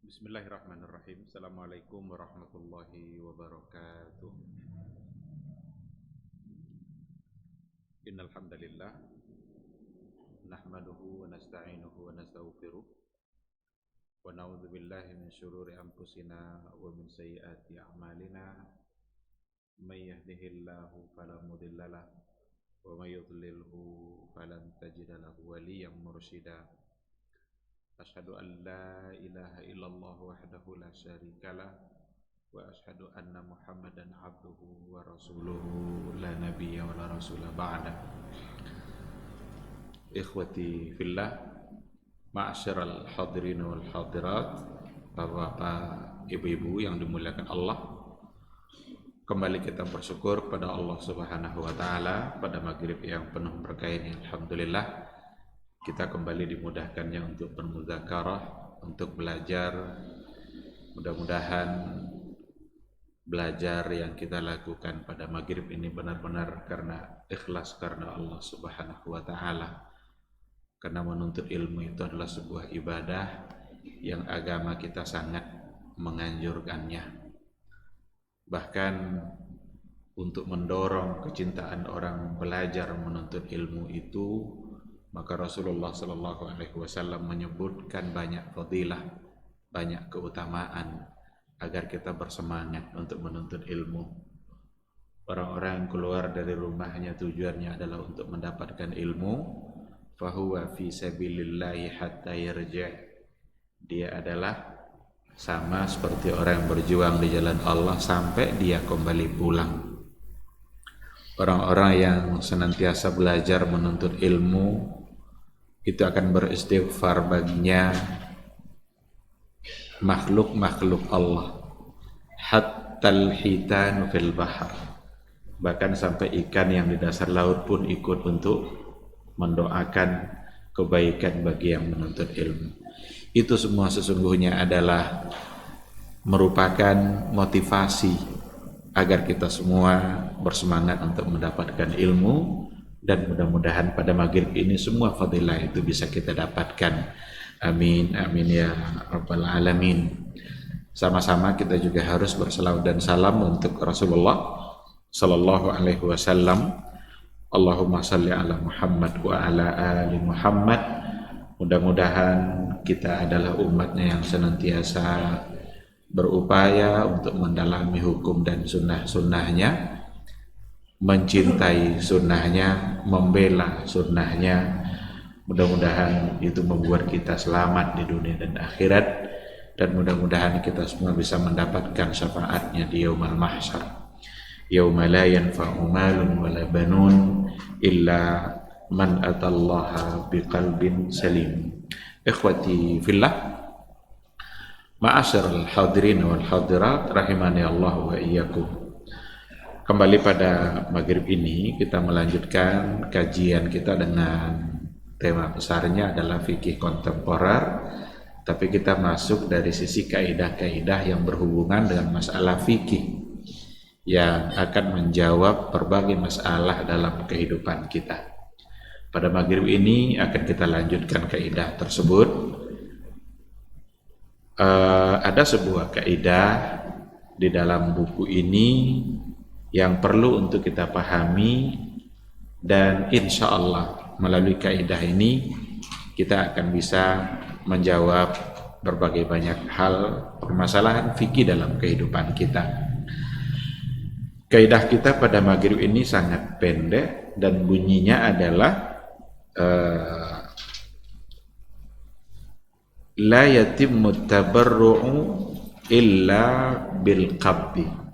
Bismillahirrahmanirrahim. Assalamualaikum warahmatullahi wabarakatuh. Innal hamdalillah nahmaduhu wa nasta'inuhu wa nastaghfiruh wa na'udzu billahi min syururi anfusina wa min sayyiati a'malina. May yahdihillahu fala mudhillalah wa may yudlilhu falan tajida lahu waliyyan mursyida. Asyhadu an la ilaha illallah wahdahu la syarikalah wa asyhadu anna Muhammadan abduhu wa rasuluhu la nabiyya wa la rasula ba'da. Ikhwati fillah, ma'asyiral hadirin wal hadirat, Bapak-bapak, ibu-ibu yang dimuliakan Allah. Kembali kita bersyukur pada Allah Subhanahu wa taala pada maghrib yang penuh berkah ini. Alhamdulillah kita kembali dimudahkannya untuk bermudzakarah, untuk belajar. Mudah-mudahan belajar yang kita lakukan pada maghrib ini benar-benar karena ikhlas karena Allah Subhanahu wa taala. Karena menuntut ilmu itu adalah sebuah ibadah yang agama kita sangat menganjurkannya. Bahkan untuk mendorong kecintaan orang belajar menuntut ilmu itu, maka Rasulullah sallallahu alaihi wasallam menyebutkan banyak fadilah, banyak keutamaan agar kita bersemangat untuk menuntut ilmu. Orang-orang yang keluar dari rumahnya tujuannya adalah untuk mendapatkan ilmu, fahuwa fi sabilillahi hatta yarji'. Dia adalah sama seperti orang yang berjuang di jalan Allah sampai dia kembali pulang. Orang-orang yang senantiasa belajar menuntut ilmu itu akan beristighfar baginya makhluk-makhluk Allah, hatta al-hitan fil bahr, bahkan sampai ikan yang di dasar laut pun ikut untuk mendoakan kebaikan bagi yang menuntut ilmu. Itu semua sesungguhnya adalah merupakan motivasi agar kita semua bersemangat untuk mendapatkan ilmu. Dan mudah-mudahan pada maghrib ini semua fadilah itu bisa kita dapatkan. Amin, amin ya rabbal alamin. Sama-sama kita juga harus berselawat dan salam untuk Rasulullah sallallahu alaihi wasallam. Allahumma salli ala Muhammad wa ala ali Muhammad. Mudah-mudahan kita adalah umatnya yang senantiasa berupaya untuk mendalami hukum dan sunnah-sunnahnya, mencintai sunnahnya, membela sunnahnya. Mudah-mudahan itu membuat kita selamat di dunia dan akhirat, dan mudah-mudahan kita semua bisa mendapatkan syafaatnya di yaumul mahsyar, yauma la yanfa'u malun wala banun illa man atallaha biqalbin salim. Ikhwati fillah, ma'asyiral hadirin wal hadirat rahimani Allah wa iyyakum. Kembali pada maghrib ini kita melanjutkan kajian kita dengan tema besarnya adalah fikih kontemporer, tapi kita masuk dari sisi kaidah-kaidah yang berhubungan dengan masalah fikih yang akan menjawab berbagai masalah dalam kehidupan kita. Pada maghrib ini akan kita lanjutkan kaidah tersebut. Ada sebuah kaidah di dalam buku ini yang perlu untuk kita pahami, dan insya Allah melalui kaidah ini kita akan bisa menjawab berbagai banyak hal permasalahan fikih dalam kehidupan kita. Kaidah kita pada maghrib ini sangat pendek dan bunyinya adalah la yatimmu tabarru'u illa bil qabdi.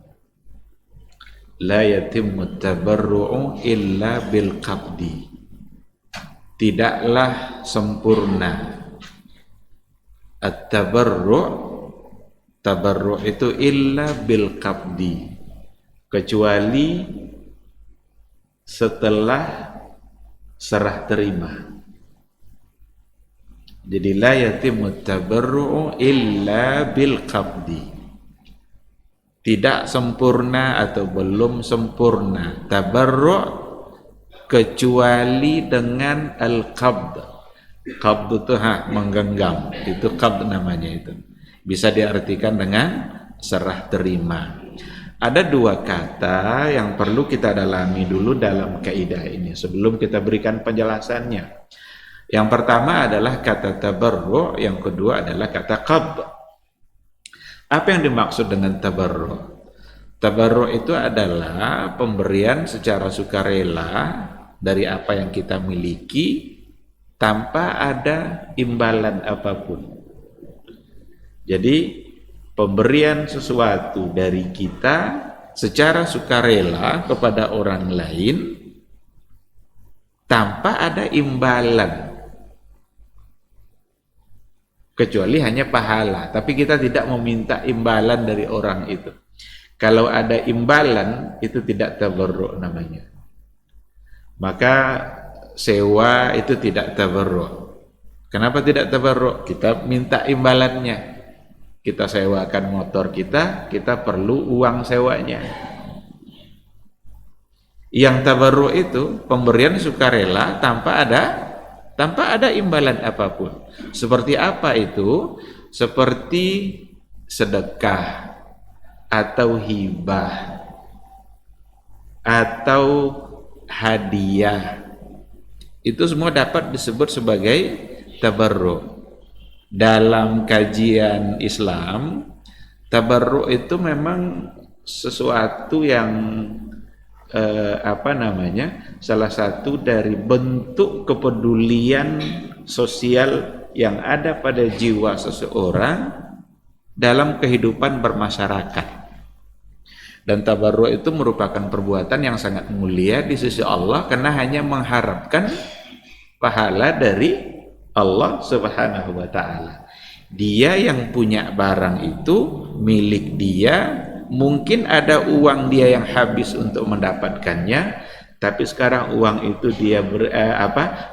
La yatimmu tabarru'u illa bil qabdi. Tidaklah sempurna at-tabarru', tabarru' itu illa bil qabdi, kecuali setelah serah terima. Jadi la yatimmu tabarru'u illa bil qabdi, tidak sempurna atau belum sempurna tabarru' kecuali dengan al-qabd. Qabd itu menggenggam, itu qabd namanya itu. bisa diartikan dengan serah terima. Ada dua kata yang perlu kita dalami dulu dalam kaidah ini sebelum kita berikan penjelasannya. Yang pertama adalah kata tabarru', yang kedua adalah kata qabd. Apa yang dimaksud dengan tabarru'? Tabarru' itu adalah pemberian secara sukarela dari apa yang kita miliki tanpa ada imbalan apapun. Jadi pemberian sesuatu dari kita secara sukarela kepada orang lain tanpa ada imbalan, kecuali hanya pahala, tapi kita tidak meminta imbalan dari orang itu. Kalau ada imbalan itu tidak tabarru' namanya. Maka sewa itu tidak tabarru'. Kenapa tidak tabarru'? Kita minta imbalannya. Kita sewakan motor kita perlu uang sewanya. Yang tabarru' itu pemberian sukarela tanpa ada imbalan apapun. Seperti apa itu? Seperti sedekah atau hibah atau hadiah. Itu semua dapat disebut sebagai tabarru'. Dalam kajian Islam, tabarru' itu memang sesuatu yang salah satu dari bentuk kepedulian sosial yang ada pada jiwa seseorang dalam kehidupan bermasyarakat. Dan tabarru' itu merupakan perbuatan yang sangat mulia di sisi Allah karena hanya mengharapkan pahala dari Allah Subhanahu wa ta'ala. Dia yang punya barang itu milik dia, mungkin ada uang dia yang habis untuk mendapatkannya, tapi sekarang uang itu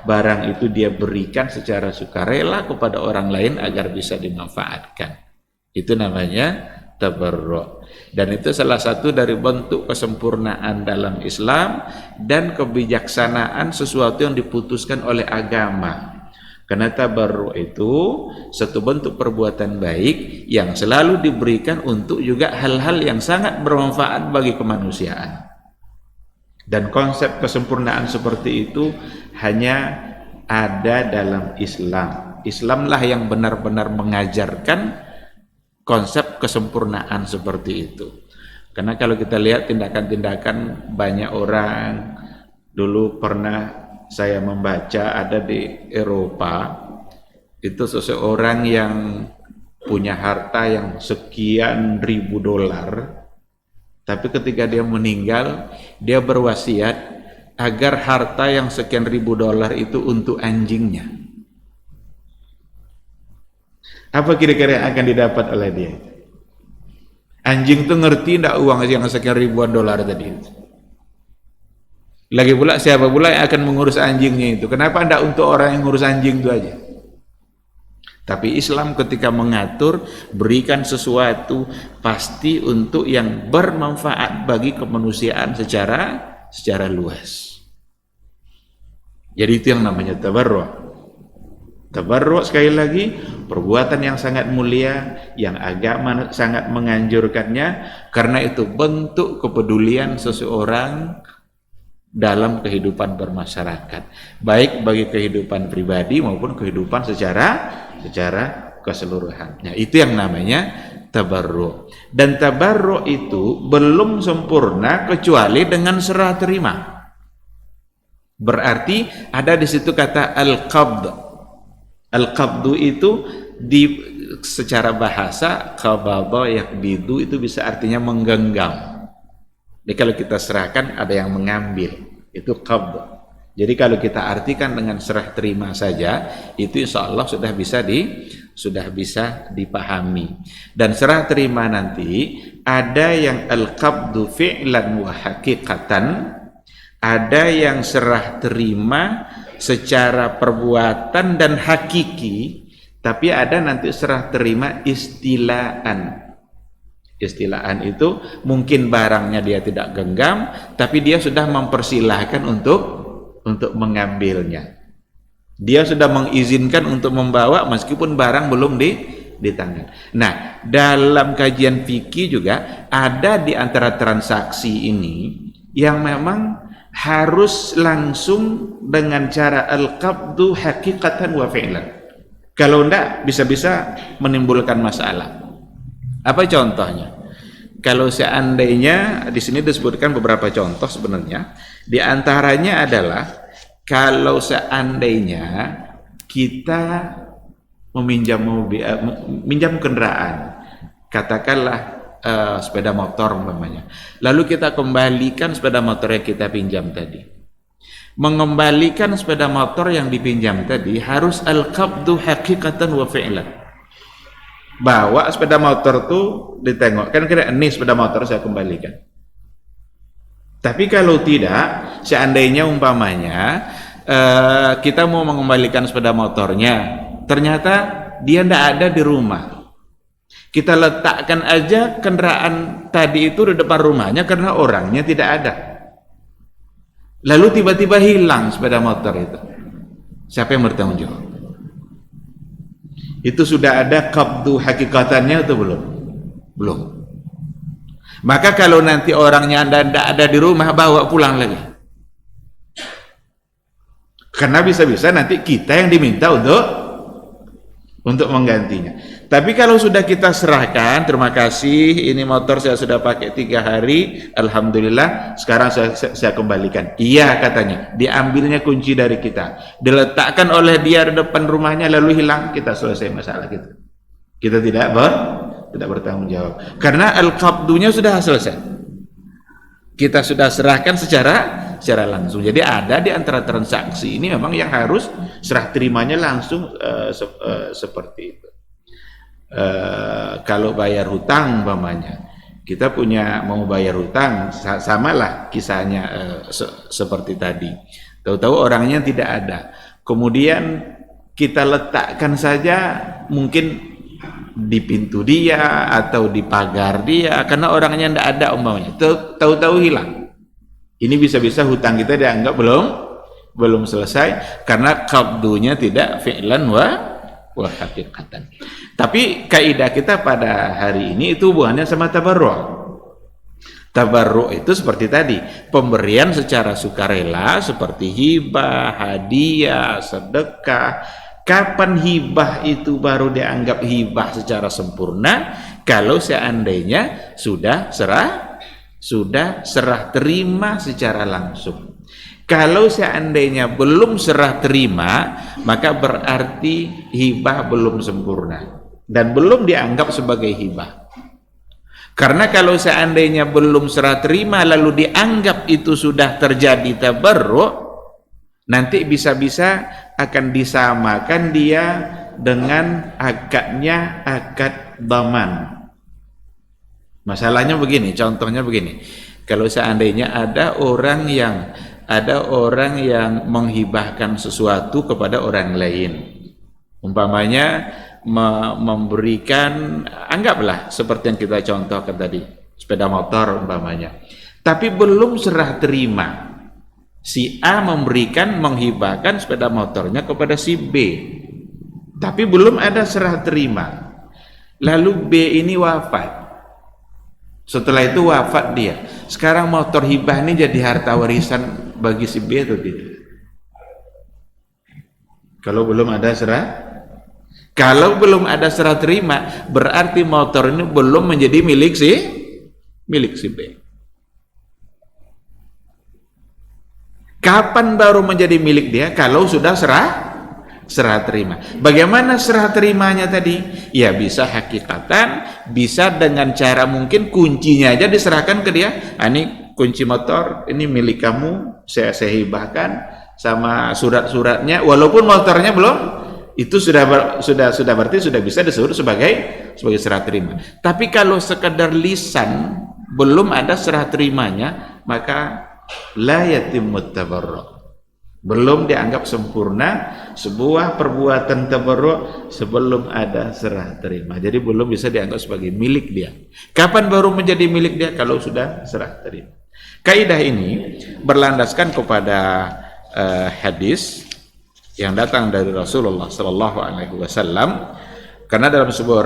barang itu dia berikan secara sukarela kepada orang lain agar bisa dimanfaatkan. Itu namanya tabarru'. Dan itu salah satu dari bentuk kesempurnaan dalam Islam dan kebijaksanaan sesuatu yang diputuskan oleh agama. Karena tabarru' itu satu bentuk perbuatan baik yang selalu diberikan untuk juga hal-hal yang sangat bermanfaat bagi kemanusiaan. Dan konsep kesempurnaan seperti itu hanya ada dalam Islam. Islamlah yang benar-benar mengajarkan konsep kesempurnaan seperti itu. Karena kalau kita lihat tindakan-tindakan banyak orang, dulu pernah saya membaca ada di Eropa, itu seseorang yang punya harta yang sekian ribu dolar, tapi ketika dia meninggal, dia berwasiat agar harta yang sekian ribu dolar itu untuk anjingnya. Apa kira-kira yang akan didapat oleh dia? Anjing itu ngerti tidak uang yang sekian ribuan dolar tadi itu? Lagi pula siapa pula yang akan mengurus anjingnya itu? Kenapa tidak untuk orang yang ngurus anjing itu aja? Tapi Islam ketika mengatur, berikan sesuatu pasti untuk yang bermanfaat bagi kemanusiaan secara luas. Jadi itu yang namanya tabarru'. Tabarru' sekali lagi perbuatan yang sangat mulia yang agama sangat menganjurkannya karena itu bentuk kepedulian seseorang dalam kehidupan bermasyarakat, baik bagi kehidupan pribadi maupun kehidupan secara keseluruhannya. Itu yang namanya tabarru'. Dan tabarru' itu belum sempurna kecuali dengan serah terima. Berarti ada di situ kata al-qabd. Al-qabdu itu secara bahasa qabada yaqbidu itu bisa artinya menggenggam. Jadi kalau kita serahkan ada yang mengambil, itu qabd. Jadi kalau kita artikan dengan serah terima saja, itu insya Allah sudah bisa dipahami. Dan serah terima nanti ada yang al-qabdu fi'lan wa haqiqatan, ada yang serah terima secara perbuatan dan hakiki, tapi ada nanti serah terima istilaan. Istilaan itu mungkin barangnya dia tidak genggam, tapi dia sudah mempersilahkan untuk mengambilnya. Dia sudah mengizinkan untuk membawa meskipun barang di tangan. Nah, dalam kajian fikih juga ada di antara transaksi ini yang memang harus langsung dengan cara al-qabdu hakikatan wa fi'lan. Kalau enggak bisa-bisa menimbulkan masalah. Apa contohnya? Kalau seandainya di sini disebutkan beberapa contoh sebenarnya, di antaranya adalah kalau seandainya kita minjam kendaraan, katakanlah sepeda motor umpamanya, lalu kita kembalikan sepeda motor yang kita pinjam tadi. Mengembalikan sepeda motor yang dipinjam tadi harus al-qabdu hakikatan wa fi'lan. Bawa sepeda motor tuh ditengok, kan kira ini sepeda motor saya kembalikan. Tapi kalau tidak, seandainya umpamanya kita mau mengembalikan sepeda motornya, ternyata dia tidak ada di rumah. Kita letakkan aja kendaraan tadi itu di depan rumahnya karena orangnya tidak ada. Lalu tiba-tiba hilang sepeda motor itu. Siapa yang bertanggung jawab? Itu sudah ada qabdu hakikatannya atau belum? Belum. Maka kalau nanti orangnya tidak ada di rumah, bawa pulang lagi. Karena bisa-bisa nanti kita yang diminta untuk menggantinya. Tapi kalau sudah kita serahkan, terima kasih, ini motor saya sudah pakai 3 hari, alhamdulillah, sekarang saya kembalikan. Iya katanya, diambilnya kunci dari kita, diletakkan oleh dia di depan rumahnya, lalu hilang, kita selesai masalah kita. Kita tidak bertanggung jawab. Karena al-qabdunya sudah selesai. Kita sudah serahkan secara langsung. Jadi ada di antara transaksi ini memang yang harus serah terimanya langsung seperti itu. Kalau bayar hutang umpamanya, kita mau bayar hutang, samalah kisahnya seperti tadi. Tahu-tahu orangnya tidak ada, kemudian kita letakkan saja mungkin di pintu dia atau di pagar dia karena orangnya tidak ada umpamanya, tahu-tahu hilang. Ini bisa-bisa hutang kita dianggap belum selesai karena qabdunya tidak fi'lan wa hakikatan. Tapi kaidah kita pada hari ini itu hubungannya sama tabarruk. Tabarruk itu seperti tadi, pemberian secara sukarela seperti hibah, hadiah, sedekah. Kapan hibah itu baru dianggap hibah secara sempurna? Kalau seandainya sudah serah terima secara langsung. Kalau seandainya belum serah terima, maka berarti hibah belum sempurna dan belum dianggap sebagai hibah. Karena kalau seandainya belum serah terima lalu dianggap itu sudah terjadi tabarruk, nanti bisa-bisa akan disamakan dia dengan akadnya akad dhaman. Masalahnya begini, contohnya begini. Kalau seandainya ada orang yang menghibahkan sesuatu kepada orang lain, umpamanya memberikan, anggaplah seperti yang kita contohkan tadi, sepeda motor umpamanya, tapi belum serah terima. Si A menghibahkan sepeda motornya kepada si B, tapi belum ada serah terima. Lalu B ini wafat. Setelah itu wafat dia. Sekarang motor hibah ini jadi harta warisan bagi si B atau tidak? Kalau belum ada serah terima, berarti motor ini belum menjadi milik si B. Kapan baru menjadi milik dia? Kalau sudah serah terima. Bagaimana serah terimanya tadi? Ya bisa hakikatan, bisa dengan cara mungkin kuncinya aja diserahkan ke dia. Ini kunci motor, ini milik kamu, saya hibahkan sama surat-suratnya. Walaupun motornya belum, itu sudah berarti sudah bisa disebut sebagai serah terima. Tapi kalau sekedar lisan belum ada serah terimanya, maka la yatimmut tabarruk. Belum dianggap sempurna sebuah perbuatan tabarruk sebelum ada serah terima. Jadi belum bisa dianggap sebagai milik dia. Kapan baru menjadi milik dia? Kalau sudah serah terima. Kaidah ini berlandaskan kepada hadis yang datang dari Rasulullah sallallahu alaihi wasallam Karena dalam sebuah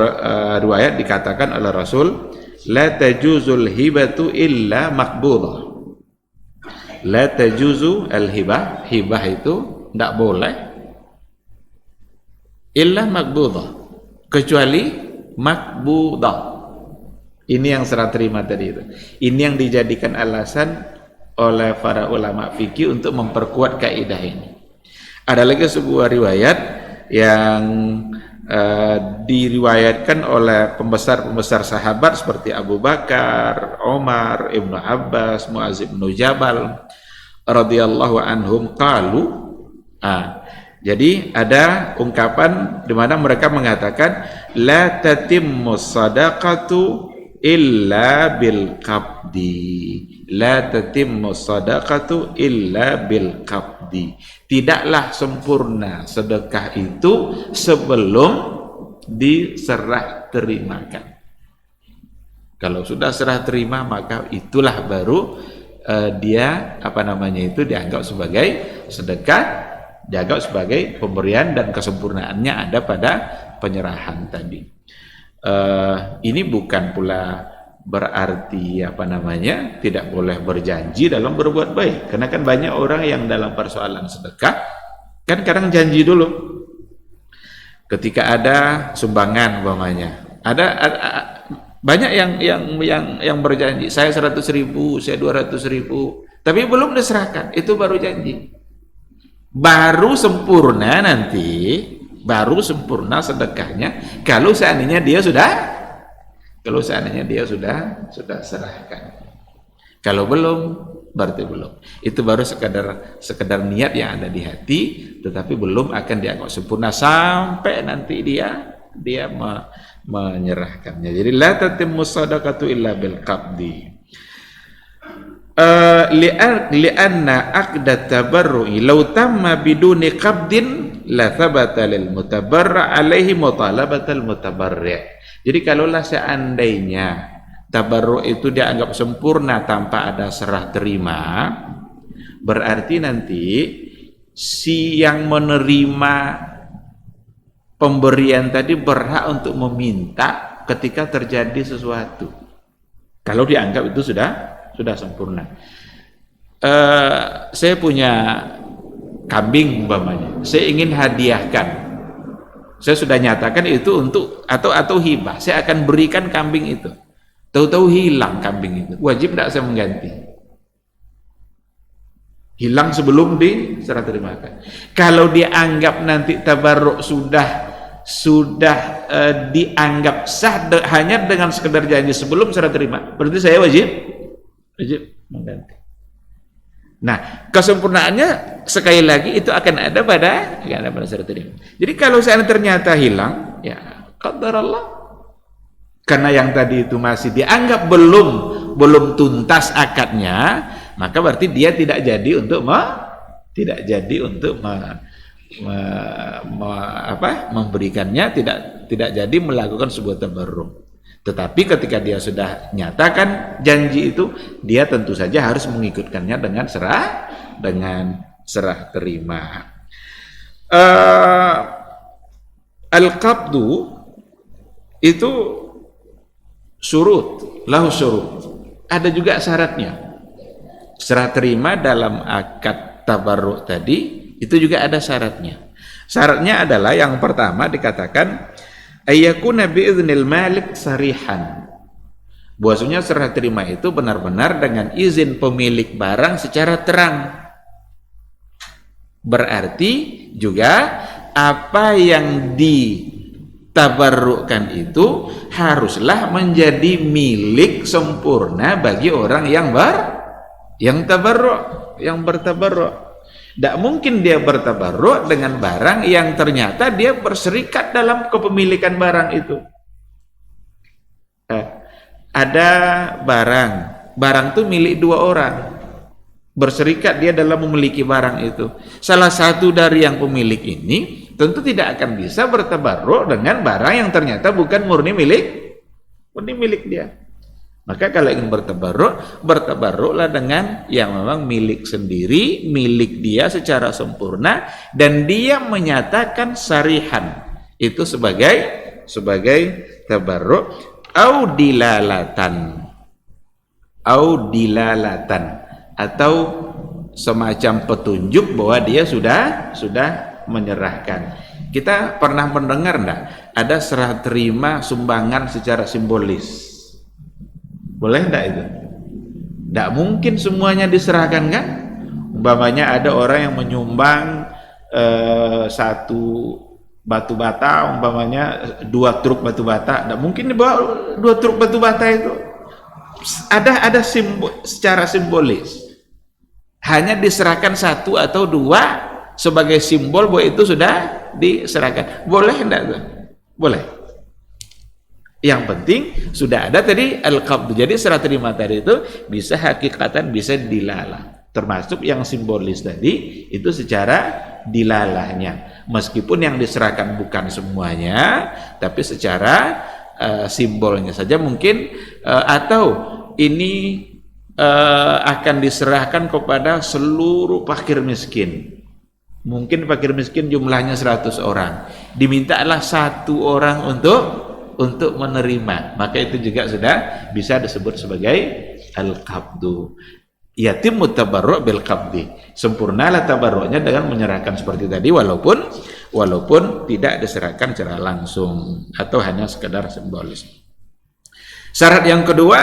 riwayat dikatakan oleh Rasul, la tajuzul hibatu illa maqbudah. La tajuzu al-hibah, hibah itu tidak boleh illa maqbudah, kecuali maqbudah. Ini yang serah terima tadi itu. Ini yang dijadikan alasan oleh para ulama fikih untuk memperkuat kaidah ini. Ada lagi sebuah riwayat yang diriwayatkan oleh pembesar-pembesar sahabat seperti Abu Bakar, Umar, Ibnu Abbas, Muaz bin Jabal radhiyallahu anhum qalu. Jadi ada ungkapan di mana mereka mengatakan la tatimmu sadaqatu illa bil qabdi. La tatimmu sadaqatu illa bil qabdi. Tidaklah sempurna sedekah itu sebelum diserah terimakan. Kalau sudah serah terima maka itulah baru dia dianggap sebagai sedekah, dianggap sebagai pemberian dan kesempurnaannya ada pada penyerahan tadi. Ini bukan pula berarti tidak boleh berjanji dalam berbuat baik, karena kan banyak orang yang dalam persoalan sedekah kan kadang janji dulu ketika ada sumbangan umpamanya, ada banyak yang berjanji saya 100.000, saya 200.000, tapi belum diserahkan, itu baru janji. Baru sempurna nanti, baru sempurna sedekahnya kalau seandainya dia sudah serahkan. Kalau belum, berarti belum. Itu baru sekedar niat yang ada di hati, tetapi belum akan dianggap sempurna sampai nanti dia menyerahkannya. Jadi la tatimmu sadaqatu illa bil qabdi. Li'anna aqda tabarru'i law tamma biduni qabdin la thabata lil mutabarra' alaihi mutalabatal mutabarri'. Jadi kalaulah seandainya tabarru' itu dianggap sempurna tanpa ada serah terima, berarti nanti si yang menerima pemberian tadi berhak untuk meminta ketika terjadi sesuatu. Kalau dianggap itu sudah sempurna. Saya punya kambing umpamanya, saya ingin hadiahkan. Saya sudah nyatakan itu untuk atau hibah, saya akan berikan kambing itu. Tahu-tahu hilang kambing itu, wajib tidak saya mengganti? Hilang sebelum diserah terimakan. Kalau dianggap nanti tabarruk sudah dianggap sah hanya dengan sekedar janji sebelum serah terima, berarti saya wajib mengganti. Nah, kesempurnaannya sekali lagi itu akan ada pada serah terima. Jadi kalau seandainya ternyata hilang, ya qadarullah, karena yang tadi itu masih dianggap belum tuntas akadnya, maka berarti dia tidak jadi untuk memberikannya, tidak jadi melakukan sebuah tabarruk. Tetapi ketika dia sudah nyatakan janji itu, dia tentu saja harus mengikutkannya dengan serah terima. Al-qabdu itu lahu syurut. Ada juga syaratnya. Serah terima dalam akad tabarruk tadi itu juga ada syaratnya. Syaratnya adalah yang pertama dikatakan ayyakuna bi'iznil malik sarihan. Bahwasanya serah terima itu benar-benar dengan izin pemilik barang secara terang. Berarti juga apa yang ditabarrukkan itu haruslah menjadi milik sempurna bagi orang yang bertabarruk. Tidak mungkin dia bertabarruk dengan barang yang ternyata dia berserikat dalam kepemilikan barang itu. Ada barang itu milik dua orang, berserikat dia dalam memiliki barang itu. Salah satu dari yang pemilik ini tentu tidak akan bisa bertabarruk dengan barang yang ternyata bukan murni milik dia. Maka kalau ingin bertabarruklah dengan yang memang milik sendiri, milik dia secara sempurna, dan dia menyatakan sarihan itu sebagai tabarruk au dilalatan atau semacam petunjuk bahwa dia sudah menyerahkan. Kita pernah mendengar enggak ada serah terima sumbangan secara simbolis? Boleh enggak itu? Enggak mungkin semuanya diserahkan kan? Umpamanya ada orang yang menyumbang satu batu bata, umpamanya 2 truk batu bata, enggak mungkin dibawa 2 truk batu bata itu. Ada secara simbolis. Hanya diserahkan 1 atau 2 sebagai simbol bahwa itu sudah diserahkan. Boleh enggak tuh? Boleh. Yang penting sudah ada tadi al-qabd. Jadi serah terima tadi itu bisa hakikatan, bisa dilalah. Termasuk yang simbolis tadi itu secara dilalahnya. Meskipun yang diserahkan bukan semuanya, tapi secara simbolnya saja mungkin, atau ini akan diserahkan kepada seluruh fakir miskin. Mungkin fakir miskin jumlahnya 100 orang, dimintalah 1 orang untuk menerima, maka itu juga sudah bisa disebut sebagai al-qabdu. Yatimut tabarru' bil qabdi, sempurnalah tabarruknya dengan menyerahkan seperti tadi, walaupun tidak diserahkan secara langsung atau hanya sekedar simbolis. Syarat yang kedua,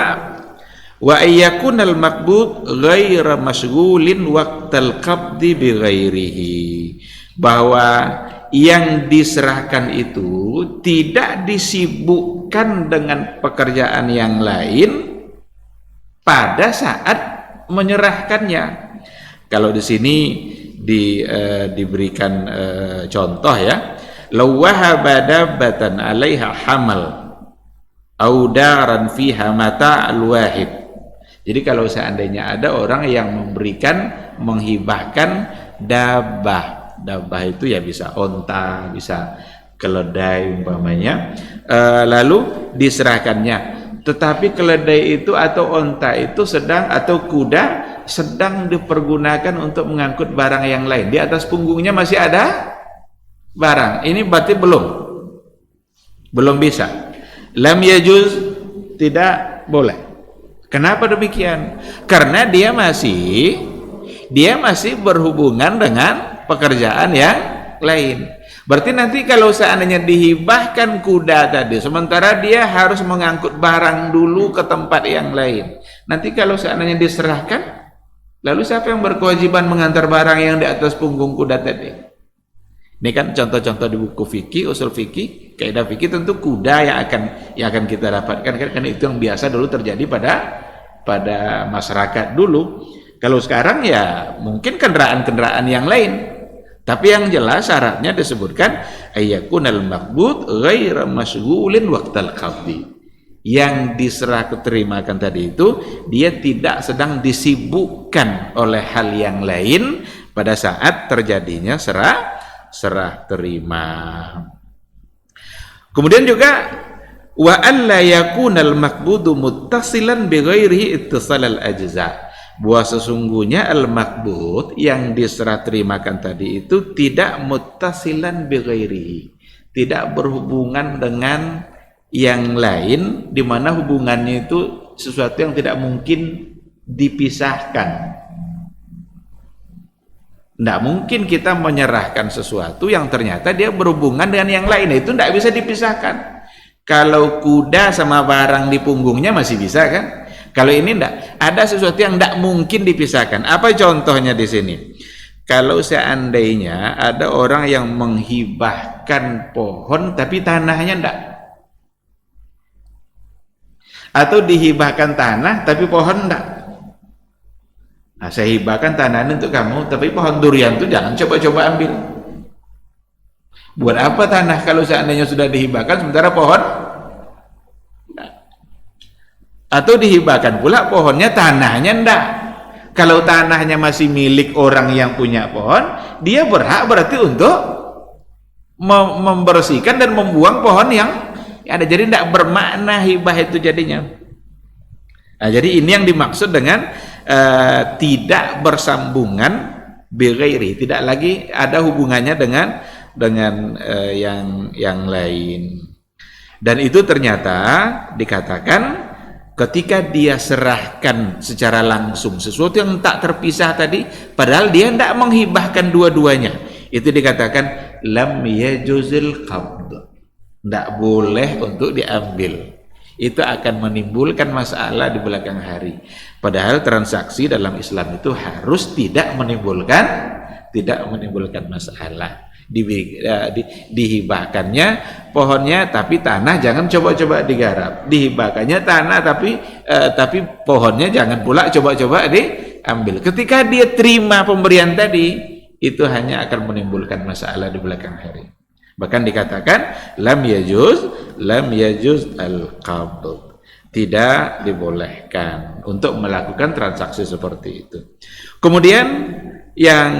wa ayyakunal maqbud ghaira masyghulin waqtal qabdi bi ghairihi, bahwa yang diserahkan itu tidak disibukkan dengan pekerjaan yang lain pada saat menyerahkannya. Kalau di sini diberikan contoh ya, law wahaba dabbatan 'alaiha hamal aw daran fiha mata' al-wahid. Jadi kalau seandainya ada orang yang menghibahkan dabah itu ya bisa onta, bisa keledai umpamanya, lalu diserahkannya. Tetapi keledai itu atau onta itu atau kuda sedang dipergunakan untuk mengangkut barang yang lain. Di atas punggungnya masih ada barang. Ini berarti belum bisa. Lam yajuz, tidak boleh. Kenapa demikian? Karena dia masih berhubungan dengan pekerjaan yang lain. Berarti nanti kalau seandainya dihibahkan kuda tadi, sementara dia harus mengangkut barang dulu ke tempat yang lain, nanti kalau seandainya diserahkan, lalu siapa yang berkewajiban mengantar barang yang di atas punggung kuda tadi? Ini kan contoh-contoh di buku fikih, usul fikih, kaidah fikih, tentu kuda yang akan kita dapatkan, kan itu yang biasa dulu terjadi pada masyarakat dulu. Kalau sekarang ya mungkin kendaraan-kendaraan yang lain. Tapi yang jelas syaratnya disebutkan ayyakunal maqbud ghaira masyghulin waqtal qabdi. Yang diserah keterimakan tadi itu dia tidak sedang disibukkan oleh hal yang lain pada saat terjadinya serah terima. Kemudian juga wa alla yakunal maqbudu muttasilan bi ghairihi ittisal al ajza, bahwa sesungguhnya al-maqbud yang diserah terimakan tadi itu tidak muttasilan bi ghairihi, tidak berhubungan dengan yang lain, di mana hubungannya itu sesuatu yang tidak mungkin dipisahkan. Tidak mungkin kita menyerahkan sesuatu yang ternyata dia berhubungan dengan yang lain, itu tidak bisa dipisahkan. Kalau kuda sama barang di punggungnya masih bisa kan? Kalau ini enggak, ada sesuatu yang enggak mungkin dipisahkan. Apa contohnya di sini? Kalau seandainya ada orang yang menghibahkan pohon tapi tanahnya enggak, atau dihibahkan tanah tapi pohon enggak. Nah, saya hibahkan tanah ini untuk kamu, tapi pohon durian itu jangan coba-coba ambil. Buat apa tanah kalau seandainya sudah dihibahkan sementara pohon? Atau dihibahkan pula pohonnya, tanahnya enggak. Kalau tanahnya masih milik orang yang punya pohon, dia berhak berarti untuk membersihkan dan membuang pohon yang ada. Jadi enggak bermakna hibah itu jadinya. Nah, jadi ini yang dimaksud dengan tidak bersambungan bighairi, tidak lagi ada hubungannya dengan yang lain. Dan itu ternyata dikatakan ketika dia serahkan secara langsung sesuatu yang tak terpisah tadi, padahal dia tidak menghibahkan dua-duanya, itu dikatakan lam yajuzil qabd, tidak boleh untuk diambil. Itu akan menimbulkan masalah di belakang hari. Padahal transaksi dalam Islam itu harus tidak menimbulkan masalah. Dihibahkannya pohonnya, tapi tanah jangan coba-coba digarap. Dihibahkannya tanah, tapi pohonnya jangan pula coba-coba diambil. Ketika dia terima pemberian tadi, itu hanya akan menimbulkan masalah di belakang hari. Bahkan dikatakan lam yajuz al-qabd, tidak dibolehkan untuk melakukan transaksi seperti itu. Kemudian yang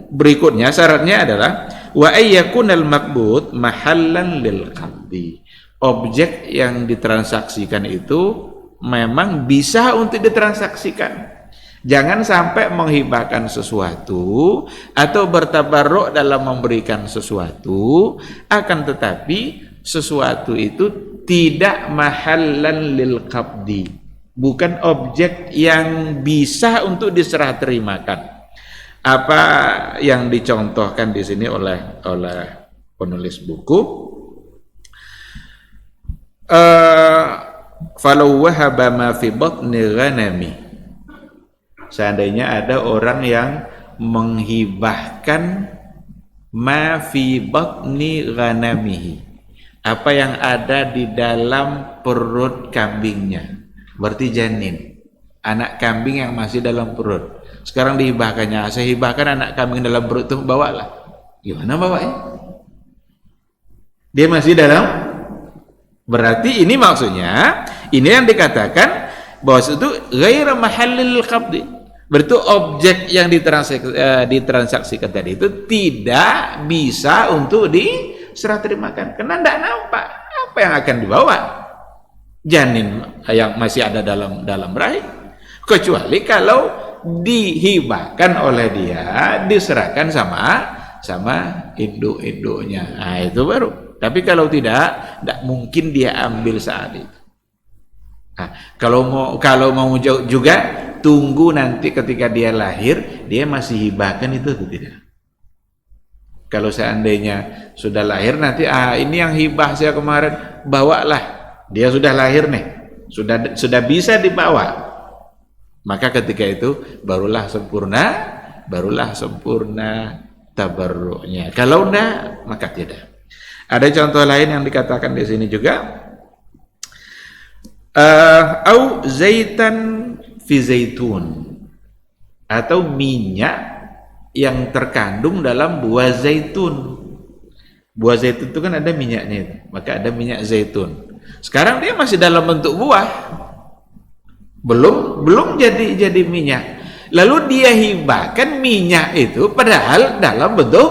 berikutnya syaratnya adalah wa ayyakunal maqbud mahallan lil qabdi. Objek yang ditransaksikan itu memang bisa untuk ditransaksikan. Jangan sampai menghibahkan sesuatu atau bertabarruk dalam memberikan sesuatu, akan tetapi sesuatu itu tidak mahallan lil qabdi, bukan objek yang bisa untuk diserah terimakan. Apa yang dicontohkan di sini oleh penulis buku, falau wahaba ma fi batni ghanami, seandainya ada orang yang menghibahkan ma fi batni ghanamihi, apa yang ada di dalam perut kambingnya, berarti janin, anak kambing yang masih dalam perut. Sekarang dihibahkannya, saya hibahkan anak kambing dalam perut itu, bawalah. Gimana bawanya? Dia masih dalam, berarti ini maksudnya, ini yang dikatakan bahwa itu ghairu mahallil qabdi. Berarti objek yang ditransaksikan tadi itu tidak bisa untuk diserah terimakan, karena tidak nampak apa yang akan dibawa janin yang masih ada dalam rahim, kecuali kalau dihibahkan oleh dia, diserahkan sama induk-induknya. Nah, itu baru. Tapi kalau tidak mungkin dia ambil saat itu. Nah, kalau mau juga tunggu nanti ketika dia lahir, dia masih hibahkan itu atau tidak? Kalau seandainya sudah lahir nanti, ini yang hibah saya kemarin, bawalah. Dia sudah lahir nih, sudah bisa dibawa. Maka ketika itu barulah sempurna tabarruknya. Kalau enggak, maka tidak. Ada contoh lain yang dikatakan di sini juga, au zaitan fi zaitun, atau minyak yang terkandung dalam buah zaitun. Buah zaitun itu kan ada minyaknya itu, maka ada minyak zaitun. Sekarang dia masih dalam bentuk buah, belum jadi minyak, lalu dia hibahkan minyak itu padahal dalam bentuk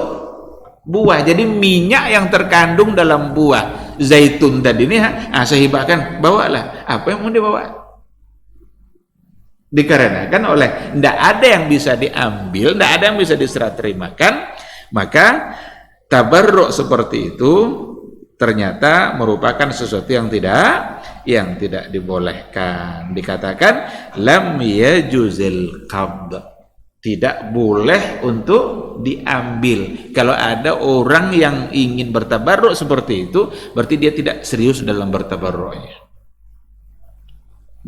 buah. Jadi minyak yang terkandung dalam buah zaitun tadi ini, saya hibahkan, bawalah. Apa yang mau dibawa? Dikarenakan oleh tidak ada yang bisa diambil, tidak ada yang bisa diserah terimakan, maka tabarruk seperti itu ternyata merupakan sesuatu yang tidak dibolehkan. Dikatakan lam yajuzil qabd, tidak boleh untuk diambil. Kalau ada orang yang ingin bertabarruk seperti itu, berarti dia tidak serius dalam bertabarruknya.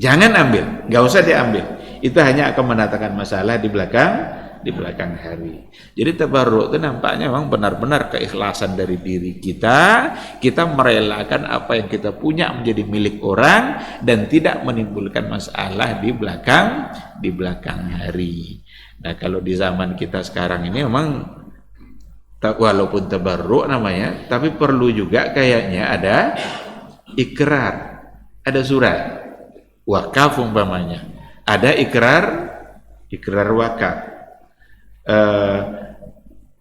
Jangan ambil, nggak usah diambil. Itu hanya akan mendatangkan masalah di belakang hari. Jadi tabarruk itu nampaknya memang benar-benar keikhlasan dari diri kita merelakan apa yang kita punya menjadi milik orang dan tidak menimbulkan masalah di belakang hari. Nah, kalau di zaman kita sekarang ini memang walaupun tabarruk namanya, tapi perlu juga kayaknya ada ikrar, ada surat wakaf umpamanya, ada ikrar wakaf.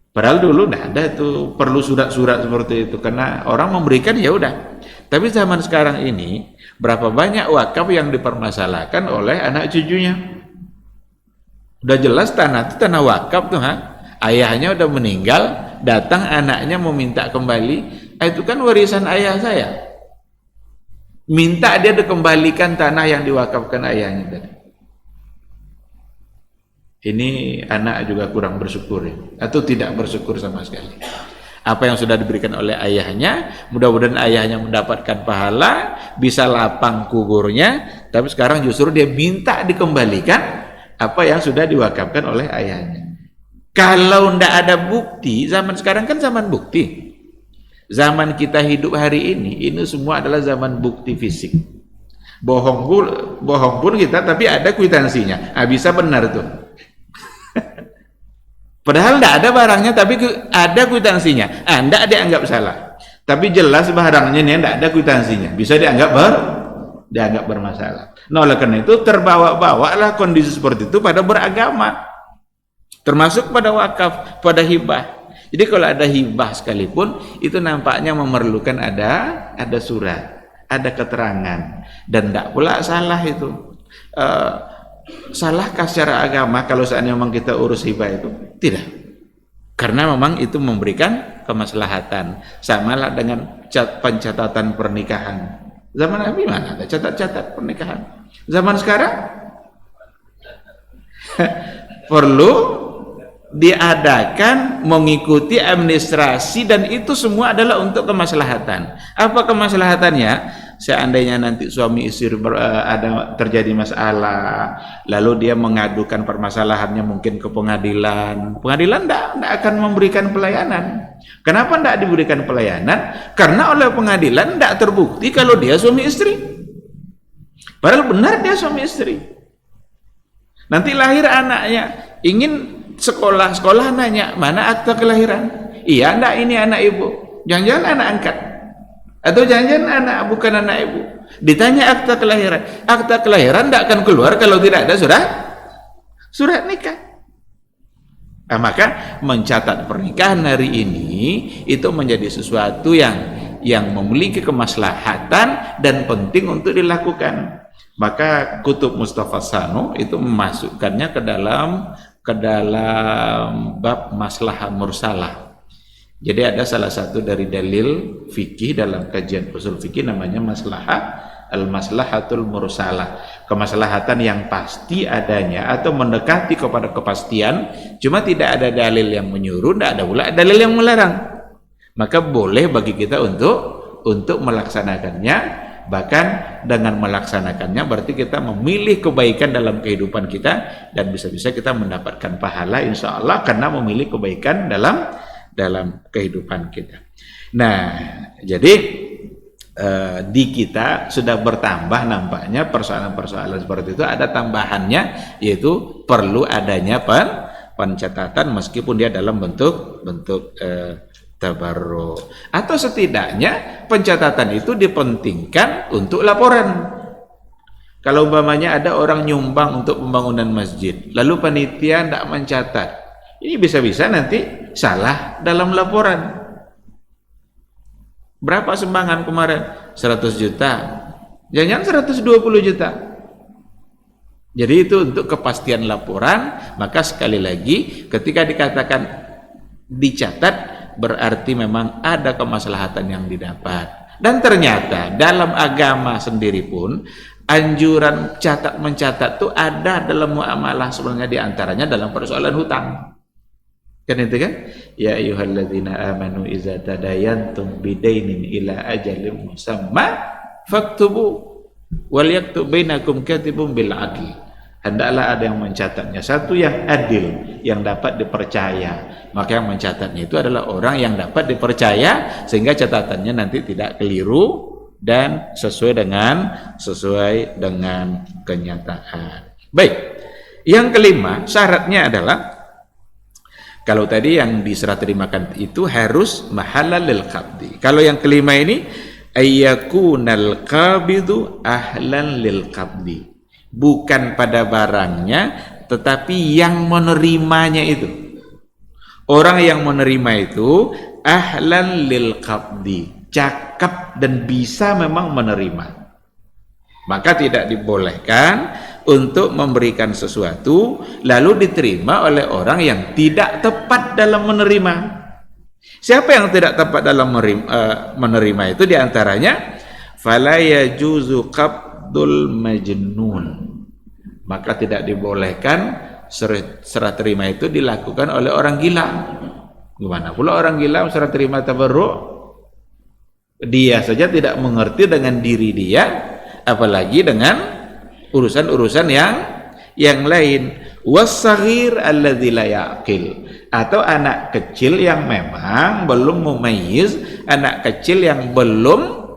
Padahal dulu tidak ada itu perlu surat-surat seperti itu, karena orang memberikan ya udah. Tapi zaman sekarang ini berapa banyak wakaf yang dipermasalahkan oleh anak cucunya. Udah jelas tanah itu tanah wakaf tuh, ayahnya udah meninggal, datang anaknya mau minta kembali, itu kan warisan ayah saya. minta dia dikembalikan tanah yang diwakafkan ayahnya tadi. Ini anak juga kurang bersyukur ya, atau tidak bersyukur sama sekali. Apa yang sudah diberikan oleh ayahnya, mudah-mudahan ayahnya mendapatkan pahala, bisa lapang kuburnya, tapi sekarang justru dia minta dikembalikan apa yang sudah diwakafkan oleh ayahnya. Kalau tidak ada bukti, zaman sekarang kan zaman bukti. Zaman kita hidup hari ini semua adalah zaman bukti fisik. Bohong pun kita, tapi ada kwitansinya. Bisa benar tuh. Padahal tidak ada barangnya, tapi ada kwitansinya. Tidak dianggap salah. Tapi jelas barangnya ini tidak ada kwitansinya. Bisa dianggap bermasalah. Nah, oleh karena itu terbawa-bawalah kondisi seperti itu pada beragama. Termasuk pada wakaf, pada hibah. Jadi kalau ada hibah sekalipun, itu nampaknya memerlukan ada surat, ada keterangan. Dan tidak pula salah itu. Salahkah secara agama kalau seandainya memang kita urus hibah itu? Tidak, karena memang itu memberikan kemaslahatan. Samalah dengan pencatatan pernikahan. Zaman Nabi mana ada catat pernikahan? Zaman sekarang perlu diadakan mengikuti administrasi, dan itu semua adalah untuk kemaslahatan. Apa kemaslahatannya? Seandainya nanti suami istri ada terjadi masalah, lalu dia mengadukan permasalahannya mungkin ke pengadilan tidak akan memberikan pelayanan. Kenapa tidak diberikan pelayanan? Karena oleh pengadilan tidak terbukti kalau dia suami istri, padahal benar dia suami istri. Nanti lahir anaknya, ingin sekolah nanya, mana akta kelahiran? Iya, enggak, ini anak ibu. Jangan-jangan anak angkat. Atau jangan-jangan bukan anak ibu. Ditanya akta kelahiran. Akta kelahiran tidak akan keluar kalau tidak ada surat nikah. Nah, maka mencatat pernikahan hari ini itu menjadi sesuatu yang memiliki kemaslahatan dan penting untuk dilakukan. Maka Kutub Mustafa Sanu itu memasukkannya ke dalam bab maslahah mursalah. Jadi ada salah satu dari dalil fikih dalam kajian usul fikih namanya al-maslahatul mursalah, kemaslahatan yang pasti adanya atau mendekati kepada kepastian, cuma tidak ada dalil yang menyuruh, tidak ada pula dalil yang melarang. Maka boleh bagi kita untuk melaksanakannya. Bahkan dengan melaksanakannya berarti kita memilih kebaikan dalam kehidupan kita, dan bisa-bisa kita mendapatkan pahala insya Allah karena memilih kebaikan dalam kehidupan kita. Nah, jadi di kita sudah bertambah nampaknya persoalan-persoalan seperti itu. Ada tambahannya, yaitu perlu adanya pencatatan meskipun dia dalam bentuk tabarruk, atau setidaknya pencatatan itu dipentingkan untuk laporan. Kalau umpamanya ada orang nyumbang untuk pembangunan masjid, lalu panitia tidak mencatat, ini bisa-bisa nanti salah dalam laporan. Berapa sumbangan kemarin? 100 juta. Jangan 120 juta. Jadi itu untuk kepastian laporan. Maka sekali lagi ketika dikatakan dicatat, berarti memang ada kemaslahatan yang didapat. Dan ternyata dalam agama sendiri pun anjuran mencatat itu ada dalam muamalah, sebenarnya diantaranya dalam persoalan hutang. Kan itu kan? Ya ayyuhalladzina amanu idza tadayantum bidainin ila ajalin musamma faktubu wal yaktub bainakum katibun bil adl. Hendaklah ada yang mencatatnya, satu yang adil, yang dapat dipercaya. Maka yang mencatatnya itu adalah orang yang dapat dipercaya, sehingga catatannya nanti tidak keliru dan sesuai dengan kenyataan. Baik. Yang kelima, syaratnya adalah kalau tadi yang diserah terimakan itu harus mahalal lil qabdi. Kalau yang kelima ini ayyakunal qabidu ahlan lil qabdi. Bukan pada barangnya, tetapi yang menerimanya itu. Orang yang menerima itu ahlan lil qabdi, cakap dan bisa memang menerima. Maka tidak dibolehkan untuk memberikan sesuatu lalu diterima oleh orang yang tidak tepat dalam menerima. Siapa yang tidak tepat dalam menerima itu? Diantaranya fala yajuzu qabdul majnun, maka tidak dibolehkan serah terima itu dilakukan oleh orang gila. Gimana pula orang gila serah terima tabarruk? Dia saja tidak mengerti dengan diri dia, apalagi dengan urusan-urusan yang lain. Was-saghir alladzi la yaqil, atau anak kecil yang memang belum mumayyiz, anak kecil yang belum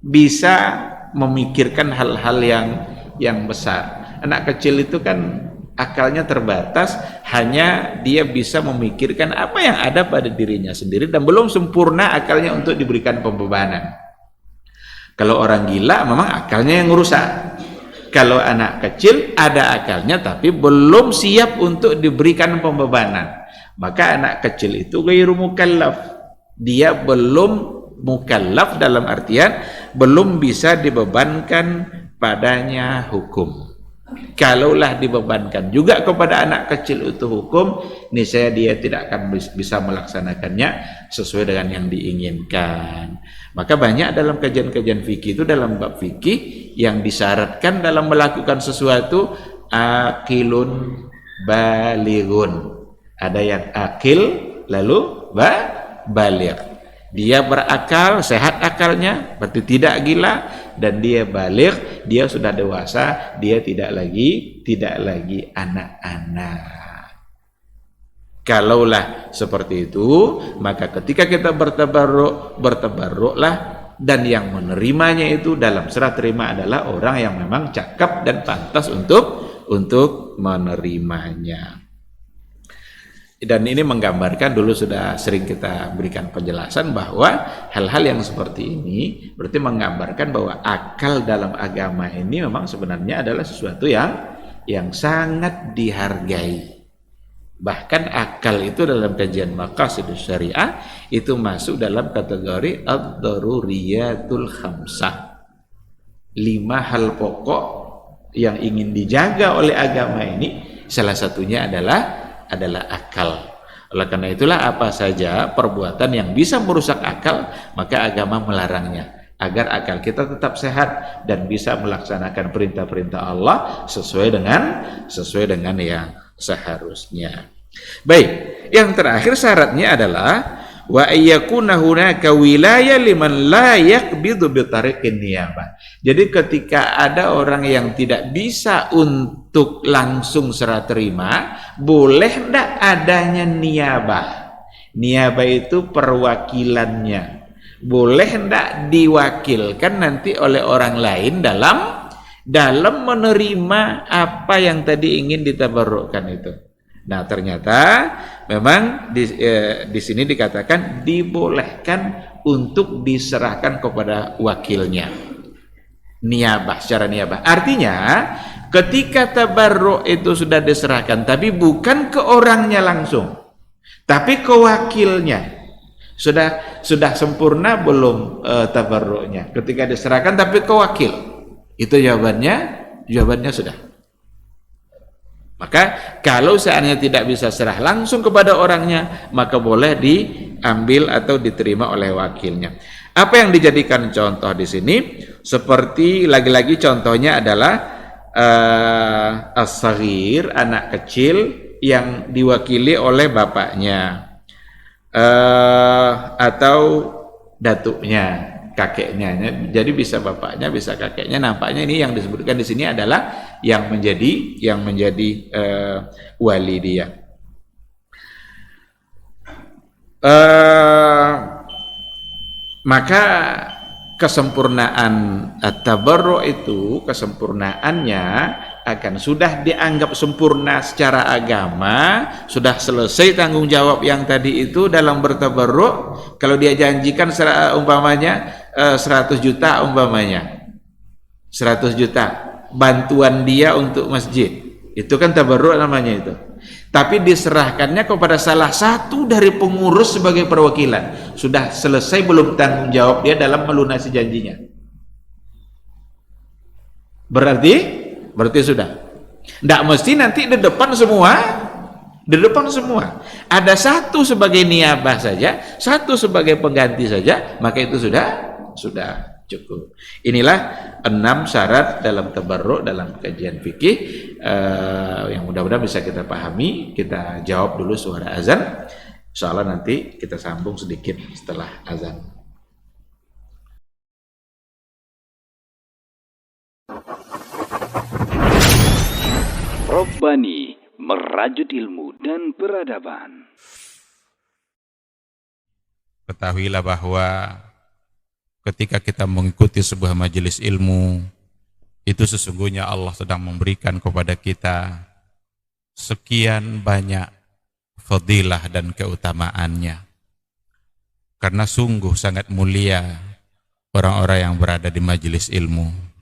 bisa memikirkan hal-hal yang besar. Anak kecil itu kan akalnya terbatas, hanya dia bisa memikirkan apa yang ada pada dirinya sendiri dan belum sempurna akalnya untuk diberikan pembebanan. Kalau orang gila memang akalnya yang rusak. Kalau anak kecil ada akalnya tapi belum siap untuk diberikan pembebanan, maka anak kecil itu ghairu mukallaf. Dia belum mukallaf dalam artian belum bisa dibebankan padanya hukum. Kalaulah dibebankan juga kepada anak kecil itu hukum, niscaya dia tidak akan bisa melaksanakannya sesuai dengan yang diinginkan. Maka banyak dalam kajian-kajian fikih itu, dalam bab fikih yang disyaratkan dalam melakukan sesuatu akilun balighun. Ada yang akil lalu baligh. Dia berakal, sehat akalnya, berarti tidak gila, dan dia baligh, dia sudah dewasa, dia tidak lagi anak-anak. Kalaulah seperti itu, maka ketika kita bertabarruklah, dan yang menerimanya itu dalam serah terima adalah orang yang memang cakap dan pantas untuk menerimanya. Dan ini menggambarkan, dulu sudah sering kita berikan penjelasan bahwa hal-hal yang seperti ini berarti menggambarkan bahwa akal dalam agama ini memang sebenarnya adalah sesuatu yang sangat dihargai. Bahkan akal itu dalam kajian maqasidus syariah itu masuk dalam kategori ad-daruriyatul khamsah. 5 hal pokok yang ingin dijaga oleh agama ini, salah satunya adalah akal. Oleh karena itulah apa saja perbuatan yang bisa merusak akal, maka agama melarangnya, agar akal kita tetap sehat dan bisa melaksanakan perintah-perintah Allah sesuai dengan yang seharusnya. Baik, yang terakhir syaratnya adalah wa ayyakuna hunaka wilayah liman la yaqbidu bi tariqin niyabah. Jadi ketika ada orang yang tidak bisa untuk langsung serah terima, boleh ndak adanya niyabah? Niyabah itu perwakilannya. Boleh ndak diwakilkan nanti oleh orang lain dalam menerima apa yang tadi ingin ditabarrukkan itu. Nah, ternyata memang di sini dikatakan dibolehkan untuk diserahkan kepada wakilnya. Niyabah, secara niyabah. Artinya ketika tabarruk itu sudah diserahkan, tapi bukan ke orangnya langsung, tapi ke wakilnya. Sudah sempurna belum tabarruknya? Ketika diserahkan tapi ke wakil. Itu jawabannya sudah. Maka kalau seandainya tidak bisa serah langsung kepada orangnya, maka boleh diambil atau diterima oleh wakilnya. Apa yang dijadikan contoh di sini? Seperti lagi-lagi contohnya adalah as-saghir, anak kecil yang diwakili oleh bapaknya, atau datuknya, kakeknya. Jadi bisa bapaknya, bisa kakeknya. Nampaknya ini yang disebutkan di sini adalah yang menjadi wali dia. Maka kesempurnaan at-tabarru' itu, kesempurnaannya akan sudah dianggap sempurna secara agama, sudah selesai tanggung jawab yang tadi itu dalam bertabarruk. Kalau dia janjikan umpamanya 100 juta, umpamanya 100 juta bantuan dia untuk masjid, itu kan tabarruk namanya itu. Tapi diserahkannya kepada salah satu dari pengurus sebagai perwakilan, sudah selesai belum tanggung jawab dia dalam melunasi janjinya? Berarti sudah. Tidak mesti nanti di depan semua. Ada satu sebagai niyabah saja, satu sebagai pengganti saja, maka itu sudah Cukup. Inilah 6 syarat dalam tabarruk dalam kajian fikih yang mudah-mudahan bisa kita pahami. Kita jawab dulu suara azan. Insyaallah nanti kita sambung sedikit setelah azan. Robbani, merajut ilmu dan peradaban. Ketahuilah bahwa ketika kita mengikuti sebuah majelis ilmu, itu sesungguhnya Allah sedang memberikan kepada kita sekian banyak fadilah dan keutamaannya. Karena sungguh sangat mulia orang-orang yang berada di majelis ilmu.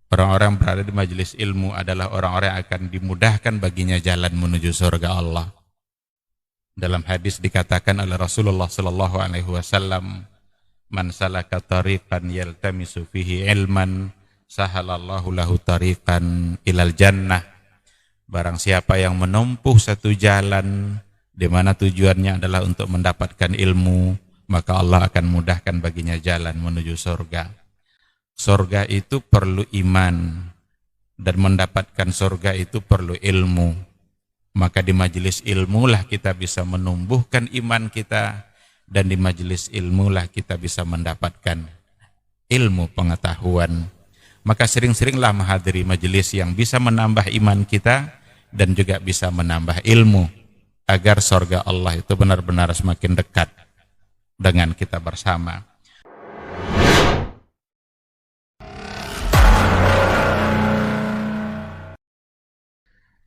Orang-orang yang berada di majelis ilmu adalah orang-orang yang akan dimudahkan baginya jalan menuju surga Allah. Dalam hadis dikatakan oleh Rasulullah sallallahu alaihi wasallam, "Man salaka tariqan yaltamisu fihi ilman, sahalallahu lahu tariqan ilal jannah." Barang siapa yang menempuh satu jalan di mana tujuannya adalah untuk mendapatkan ilmu, maka Allah akan mudahkan baginya jalan menuju surga. Surga itu perlu iman, dan mendapatkan surga itu perlu ilmu. Maka di majelis ilmulah kita bisa menumbuhkan iman kita, dan di majelis ilmulah kita bisa mendapatkan ilmu pengetahuan. Maka sering-seringlah menghadiri majelis yang bisa menambah iman kita dan juga bisa menambah ilmu, agar surga Allah itu benar-benar semakin dekat dengan kita bersama.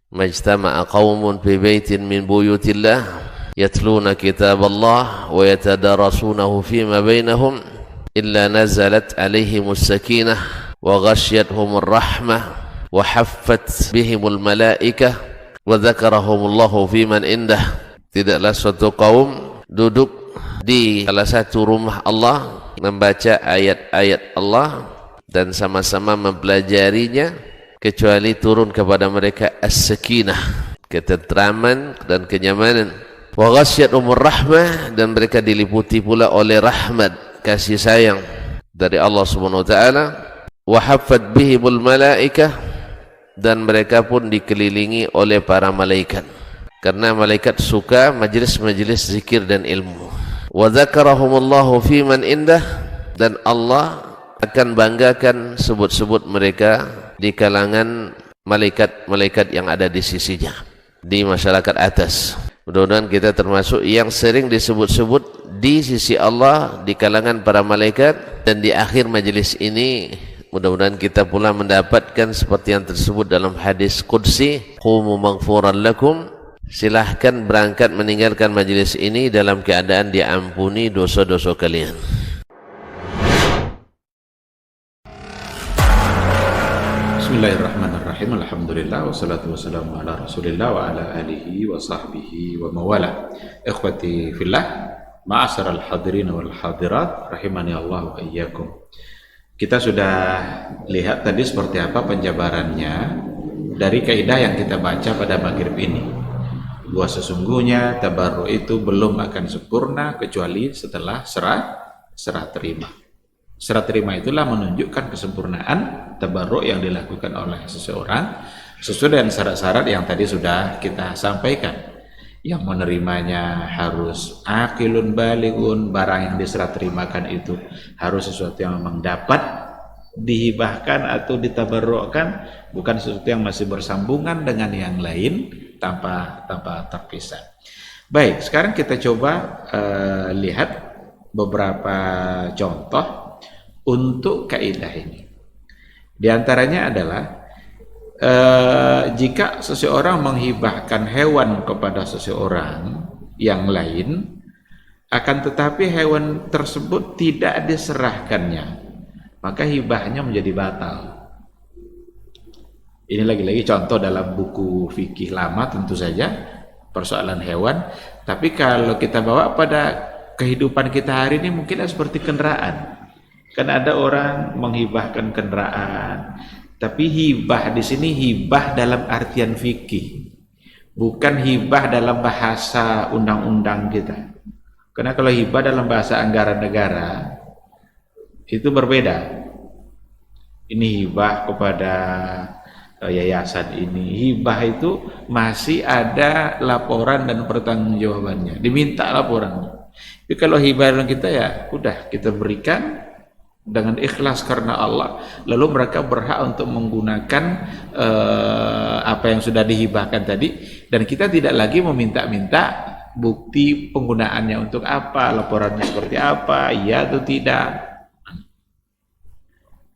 Majtama'a qaumun fi baitin min buyutillah yatluna kitab Allah wa yatadarasunahu fima bainahum illa nazalat alaihimus sakinah wa ghasyiyatuhumur rahmah wa haffat bihimul malaikah wa dzakarahumullahu fiman indah. Tidaklah suatu kaum duduk di salah satu rumah Allah membaca ayat-ayat Allah dan sama-sama mempelajarinya, kecuali turun kepada mereka as-sakinah, ketentraman dan kenyamanan. Wa ghasyiyatuhumur rahmah, dan mereka diliputi pula oleh rahmat, kasih sayang dari Allah Subhanahu wa taala. Wa haffat bihimul malaikah, dan mereka pun dikelilingi oleh para malaikat, karena malaikat suka majelis-majelis zikir dan ilmu. Wa dzakarahumullahu fiman indah, dan Allah akan banggakan sebut-sebut mereka di kalangan malaikat-malaikat yang ada di sisinya, di masyarakat atas. Mudah-mudahan kita termasuk yang sering disebut-sebut di sisi Allah, di kalangan para malaikat, dan di akhir majelis ini mudah-mudahan kita pula mendapatkan seperti yang tersebut dalam hadis qudsi, qumu maghfuran lakum, silahkan berangkat meninggalkan majelis ini dalam keadaan diampuni dosa-dosa kalian. Bismillahirrahmanirrahim. Alhamdulillah wassalatu wassalamu ala Rasulillah wa ala alihi wa sahbihi wa mawala. Ikhwati fillah, ma'asyaral hadirin wal hadirat rahimani Allah wa iyyakum. Kita sudah lihat tadi seperti apa penjabarannya dari kaidah yang kita baca pada maghrib ini, bahwa sesungguhnya tabarruk itu belum akan sempurna kecuali setelah serah terima. Serah terima itulah menunjukkan kesempurnaan tabarruk yang dilakukan oleh seseorang sesuai dengan syarat-syarat yang tadi sudah kita sampaikan. Yang menerimanya harus akilun balighun, barang yang diserah terimakan itu harus sesuatu yang memang dapat dihibahkan atau ditabarrukkan, bukan sesuatu yang masih bersambungan dengan yang lain tanpa terpisah. Baik, sekarang kita coba lihat beberapa contoh untuk kaidah ini. Di antaranya adalah jika seseorang menghibahkan hewan kepada seseorang yang lain, akan tetapi hewan tersebut tidak diserahkannya, maka hibahnya menjadi batal. Ini lagi-lagi contoh dalam buku fikih lama tentu saja, persoalan hewan. Tapi kalau kita bawa pada kehidupan kita hari ini, mungkin seperti kendaraan. Kan ada orang menghibahkan kendaraan, tapi hibah di sini hibah dalam artian fikih, bukan hibah dalam bahasa undang-undang kita. Karena kalau hibah dalam bahasa anggaran negara itu berbeda. Ini hibah kepada yayasan ini. Hibah itu masih ada laporan dan pertanggungjawabannya. Diminta laporannya. Tapi kalau hibah kita ya udah kita berikan dengan ikhlas karena Allah, lalu mereka berhak untuk menggunakan apa yang sudah dihibahkan tadi, dan kita tidak lagi meminta-minta bukti penggunaannya untuk apa, laporannya seperti apa, iya atau tidak.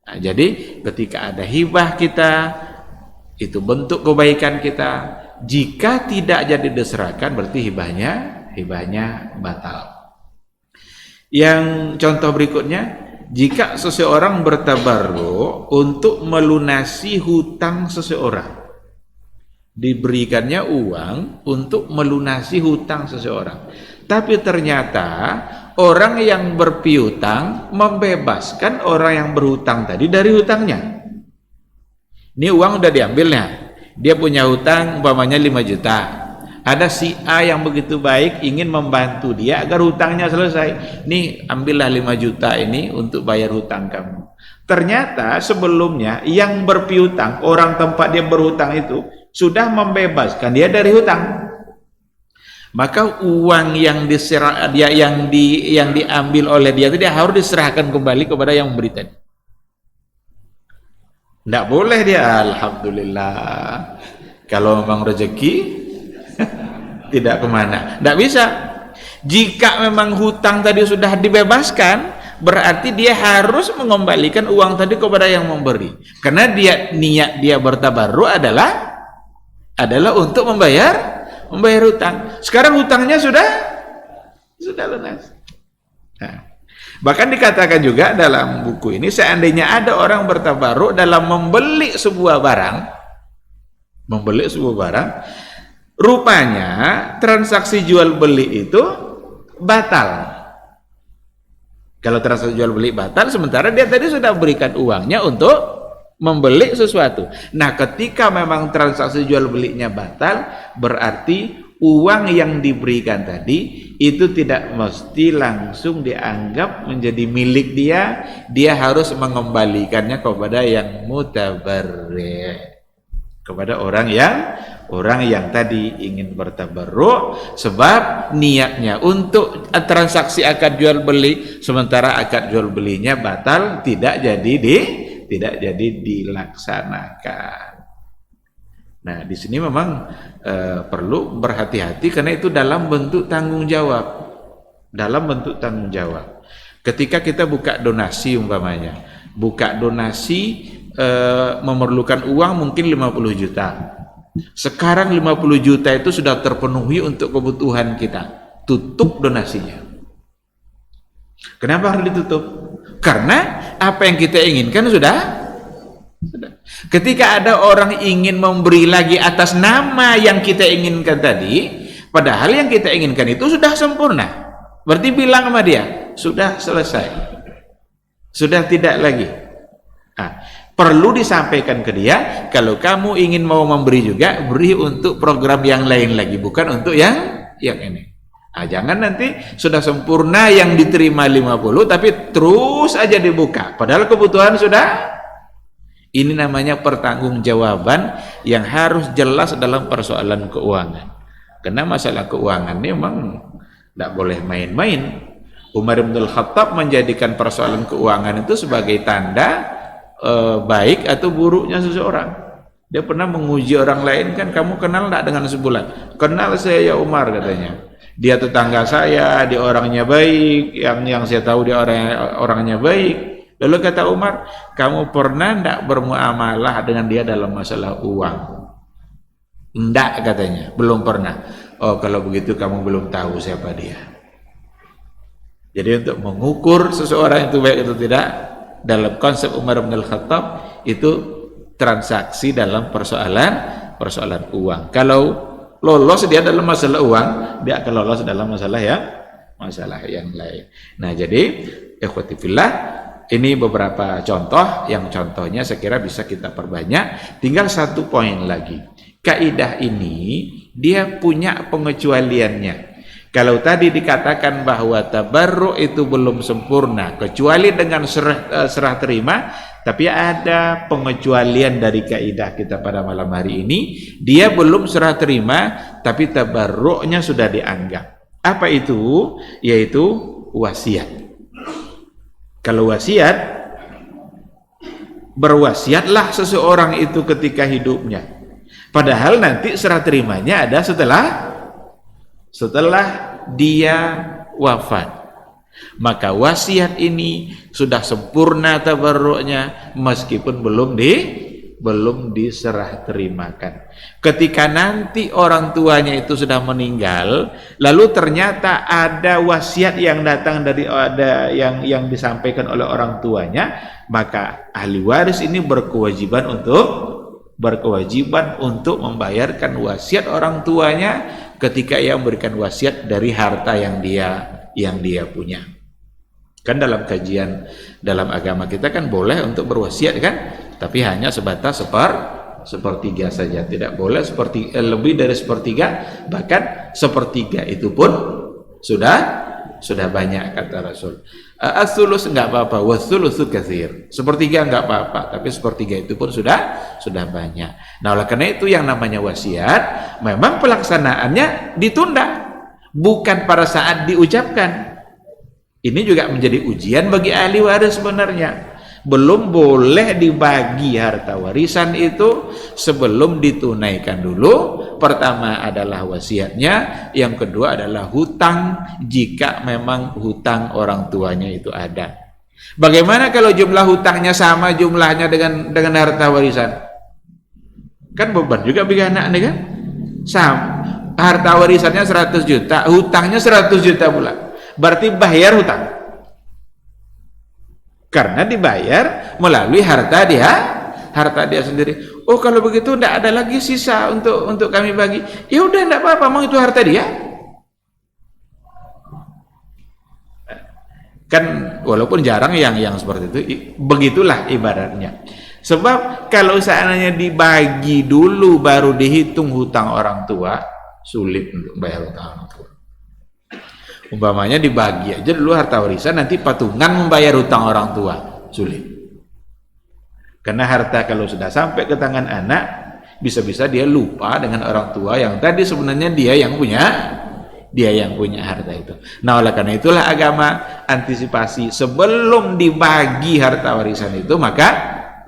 Nah, jadi ketika ada hibah kita, itu bentuk kebaikan kita. Jika tidak jadi diserahkan, berarti hibahnya batal. Yang contoh berikutnya, jika seseorang bertabarruk untuk melunasi hutang seseorang, diberikannya uang untuk melunasi hutang seseorang, tapi ternyata orang yang berpiutang membebaskan orang yang berhutang tadi dari hutangnya. Ini uang udah diambilnya, dia punya hutang umpamanya 5 juta. Ada si A yang begitu baik ingin membantu dia agar hutangnya selesai. Nih, ambillah 5 juta ini untuk bayar hutang kamu. Ternyata sebelumnya yang berpiutang, orang tempat dia berhutang itu sudah membebaskan dia dari hutang. Maka uang yang diambil oleh dia itu dia harus diserahkan kembali kepada yang memberi tadi. Tidak boleh dia, alhamdulillah, kalau memang rezeki tidak kemana, tidak bisa. Jika memang hutang tadi sudah dibebaskan, berarti dia harus mengembalikan uang tadi kepada yang memberi, karena niat dia bertabarruk adalah untuk membayar hutang. Sekarang hutangnya sudah lunas. Nah, bahkan dikatakan juga dalam buku ini, seandainya ada orang bertabarruk dalam membeli sebuah barang, rupanya transaksi jual beli itu batal. Kalau transaksi jual beli batal, sementara dia tadi sudah berikan uangnya untuk membeli sesuatu. Nah, ketika memang transaksi jual belinya batal, berarti uang yang diberikan tadi itu tidak mesti langsung dianggap menjadi milik dia. Dia harus mengembalikannya kepada yang mutabarri', kepada orang yang tadi ingin bertabarruk, sebab niatnya untuk transaksi akad jual beli, sementara akad jual belinya batal, tidak jadi dilaksanakan. Nah, di sini memang perlu berhati-hati, karena itu dalam bentuk tanggung jawab. Ketika kita buka donasi umpamanya, memerlukan uang mungkin 50 juta. Sekarang 50 juta itu sudah terpenuhi untuk kebutuhan kita. Tutup donasinya. Kenapa harus ditutup? Karena apa yang kita inginkan sudah. Ketika ada orang ingin memberi lagi atas nama yang kita inginkan tadi, padahal yang kita inginkan itu sudah sempurna, berarti bilang sama dia, sudah selesai, sudah tidak lagi. Nah, perlu disampaikan ke dia, kalau kamu ingin mau memberi juga, beri untuk program yang lain lagi, bukan untuk yang ini. Nah, jangan nanti sudah sempurna yang diterima 50, tapi terus aja dibuka, padahal kebutuhan sudah. Ini namanya pertanggungjawaban yang harus jelas dalam persoalan keuangan. Karena masalah keuangan ini memang tidak boleh main-main. Umar bin Khattab menjadikan persoalan keuangan itu sebagai tanda baik atau buruknya seseorang. Dia pernah menguji orang lain, kan, kamu kenal tidak dengan sebulan? Kenal saya ya Umar, katanya. Dia tetangga saya, dia orangnya baik, yang saya tahu dia orangnya baik. Lalu kata Umar, kamu pernah tidak bermuamalah dengan dia dalam masalah uang? Tidak, katanya, belum pernah. Oh, kalau begitu kamu belum tahu siapa dia. Jadi untuk mengukur seseorang itu baik atau tidak, dalam konsep Umar bin Khattab itu transaksi dalam persoalan uang. Kalau lolos dia dalam masalah uang, dia akan lolos dalam masalah yang lain. Nah, jadi ikhwati fillah, ini beberapa contoh, yang contohnya saya kira bisa kita perbanyak. Tinggal satu poin lagi. Kaidah ini dia punya pengecualiannya. Kalau tadi dikatakan bahwa tabarruk itu belum sempurna kecuali dengan serah terima, tapi ada pengecualian dari kaidah kita pada malam hari ini. Dia belum serah terima, tapi tabarruknya sudah dianggap. Apa itu? Yaitu wasiat. Kalau wasiat, berwasiatlah seseorang itu ketika hidupnya. Padahal nanti serah terimanya ada setelah dia wafat. Maka wasiat ini sudah sempurna tabarruknya meskipun belum diserah terimakan. Ketika nanti orang tuanya itu sudah meninggal, lalu ternyata ada wasiat yang datang dari yang disampaikan oleh orang tuanya, maka ahli waris ini berkewajiban untuk membayarkan wasiat orang tuanya ketika ia memberikan wasiat dari harta yang dia punya. Kan dalam kajian dalam agama kita kan boleh untuk berwasiat kan, tapi hanya sebatas sepertiga saja, tidak boleh lebih dari sepertiga, bahkan sepertiga itu pun sudah banyak kata Rasul. As-sulus enggak apa-apa, was-sulusu katsir. Sepertiga enggak apa-apa, tapi sepertiga itu pun sudah banyak. Nah, oleh karena itu yang namanya wasiat memang pelaksanaannya ditunda, bukan pada saat diucapkan. Ini juga menjadi ujian bagi ahli waris sebenarnya. Belum boleh dibagi harta warisan itu sebelum ditunaikan dulu. Pertama adalah wasiatnya, yang kedua adalah hutang jika memang hutang orang tuanya itu ada. Bagaimana kalau jumlah hutangnya sama jumlahnya dengan harta warisan? Kan beban juga bagi anak nih kan? Sama. Harta warisannya 100 juta, hutangnya 100 juta pula. Berarti bayar hutang. Karena dibayar melalui harta dia sendiri. Oh, kalau begitu tidak ada lagi sisa untuk kami bagi. Ya udah, tidak apa-apa, mau itu harta dia. Kan walaupun jarang yang seperti itu, begitulah ibaratnya. Sebab kalau seandainya dibagi dulu baru dihitung hutang orang tua, sulit untuk bayar hutang orang tua. Umpamanya dibagi aja dulu harta warisan, nanti patungan membayar hutang orang tua, sulit. Karena harta kalau sudah sampai ke tangan anak, bisa-bisa dia lupa dengan orang tua yang tadi sebenarnya dia yang punya harta itu. Nah, oleh karena itulah agama antisipasi sebelum dibagi harta warisan itu, maka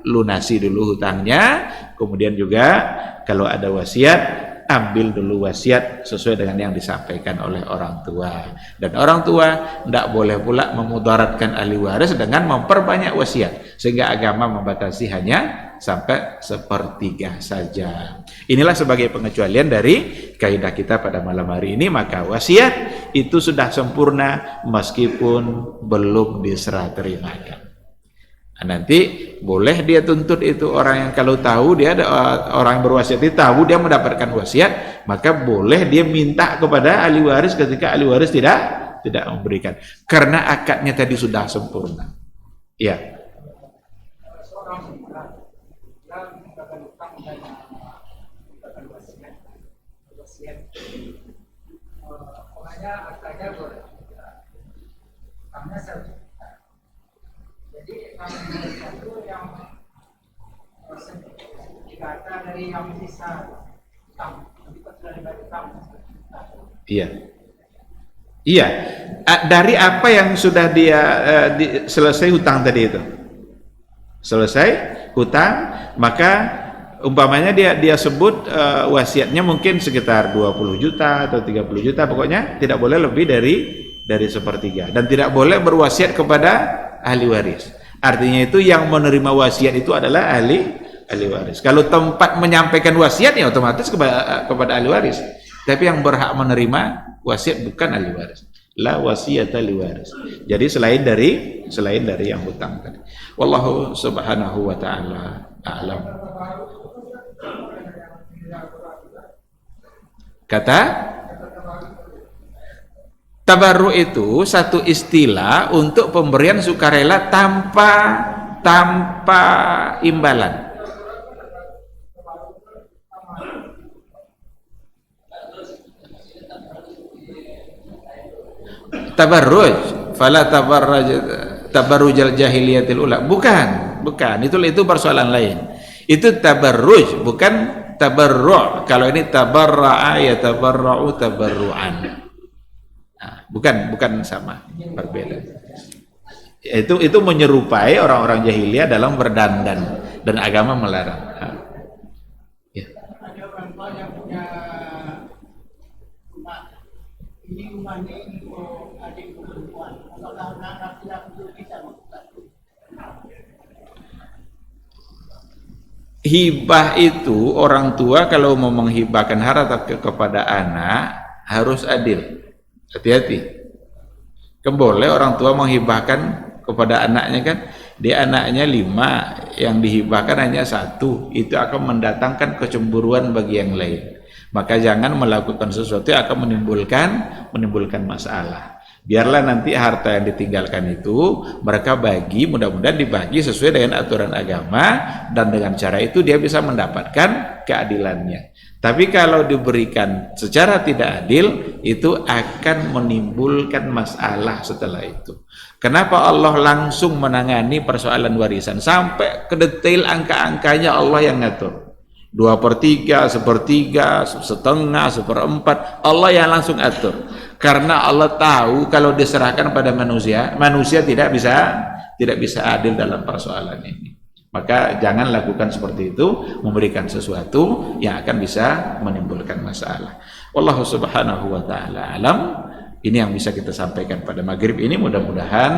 lunasi dulu hutangnya. Kemudian juga kalau ada wasiat, ambil dulu wasiat sesuai dengan yang disampaikan oleh orang tua. Dan orang tua tidak boleh pula memudaratkan ahli waris dengan memperbanyak wasiat, sehingga agama membatasi hanya sampai sepertiga saja. Inilah sebagai pengecualian dari kaidah kita pada malam hari ini. Maka wasiat itu sudah sempurna meskipun belum diserah terimakan. Nah, nanti boleh dia tuntut itu orang yang kalau tahu dia ada orang yang berwasiat itu tahu dia mendapatkan wasiat, maka boleh dia minta kepada ahli waris ketika ahli waris tidak memberikan, karena akadnya tadi sudah sempurna. Ya. Jadi itu yang dikata dari yang sisa utang, sudah dibagi utang. Iya. Iya. Dari apa yang sudah dia selesai hutang tadi itu? Selesai hutang, maka umpamanya dia sebut wasiatnya mungkin sekitar 20 juta atau 30 juta, pokoknya tidak boleh lebih dari sepertiga, dan tidak boleh berwasiat kepada ahli waris. Artinya itu yang menerima wasiat itu adalah ahli waris. Kalau tempat menyampaikan wasiat ya otomatis kepada ahli waris. Tapi yang berhak menerima wasiat bukan ahli waris. La wasiyata li waris. Jadi selain dari yang hutang tadi. Wallahu subhanahu wa ta'ala a'lam. Kata tabarruk itu satu istilah untuk pemberian sukarela tanpa imbalan. tabarruj, fala tabarrujal jahiliyatil ula. Bukan, itu persoalan lain. Itu tabarruj, bukan tabarru'. Kalau ini tabarra'a ya tabarra'u tabarru'an. Nah, bukan sama, berbeda. Itu menyerupai orang-orang jahiliyah dalam berdandan dan agama melarang. Ya. Ada orang tua yang punya rumah. Ini rumahnya untuk adik perempuan. Apakah anak laki-laki bisa melakukan? Hibah itu orang tua kalau mau menghibahkan harta kepada anak harus adil. Hati-hati. Kan boleh orang tua menghibahkan kepada anaknya kan, dia anaknya 5, yang dihibahkan hanya 1, itu akan mendatangkan kecemburuan bagi yang lain. Maka jangan melakukan sesuatu yang akan menimbulkan masalah. Biarlah nanti harta yang ditinggalkan itu mereka bagi, mudah-mudahan dibagi sesuai dengan aturan agama, dan dengan cara itu dia bisa mendapatkan keadilannya. Tapi kalau diberikan secara tidak adil, itu akan menimbulkan masalah setelah itu. Kenapa Allah langsung menangani persoalan warisan sampai ke detail angka-angkanya Allah yang ngatur? 2/3, 1/3, setengah, 1/4, Allah yang langsung atur. Karena Allah tahu kalau diserahkan pada manusia tidak bisa adil dalam persoalan ini. Maka jangan lakukan seperti itu, memberikan sesuatu yang akan bisa menimbulkan masalah. Wallahu subhanahu wa ta'ala alam. Ini yang bisa kita sampaikan pada maghrib ini, mudah-mudahan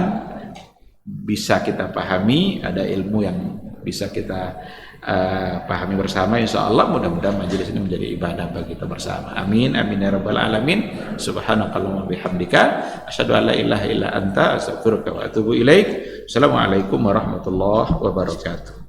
bisa kita pahami, ada ilmu yang bisa kita pahami bersama, insya Allah. Mudah-mudahan majelis ini menjadi ibadah bagi kita bersama. Amin, amin ya rabbal alamin. Subhanakallahumma bihamdika asyhadu an la ilaha illa anta astaghfiruka wa atubu ilaik. Assalamualaikum warahmatullahi wabarakatuh.